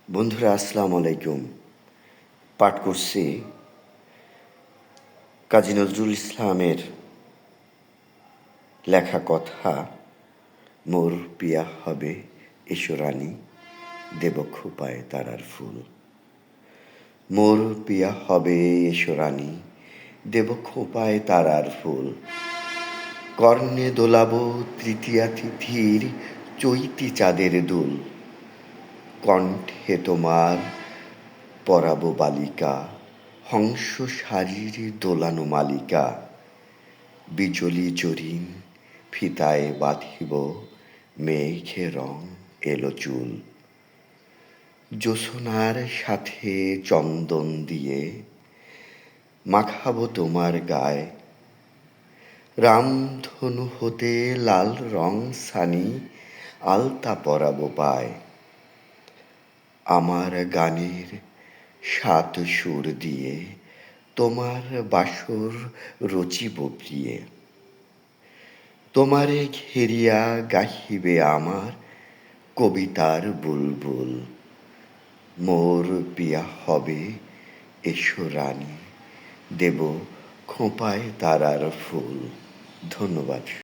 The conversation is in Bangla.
বন্ধুরা আসসালামু আলাইকুম। পাঠ করছি কাজী নজরুল ইসলামের লেখা কথা, মোর পিয়া হবে এসো রানী, দেব খোঁপায় তারার ফুল। মোর পিয়া হবে এসো রানী, দেব খোঁপায় তারার ফুল। কর্ণে দোলাব তৃতীয়া তিথির চৈতি চাঁদের দুল। কণ্ঠে তোমার পরাব বালিকা, হংস শারীর দোলানো মালিকা। বিজলি জরিন ফিতায় বাঁধিব, মেঘে রং এলো চুল। জ্যোৎস্নার সাথে চন্দন দিয়ে মাখাবো তোমার গায়ে। রামধনু হতে লাল রং সানি আলতা পরাবো পায়। আমার গানের সাত সুর দিয়ে তোমার বাসর রচিব প্রিয়ে। তোমারে ঘেরিয়া গাহিবে আমার কবিতার বুলবুল। মোর পিয়া হবে এসো রানী, দেব খোঁপায় তারার ফুল। ধন্যবাদ।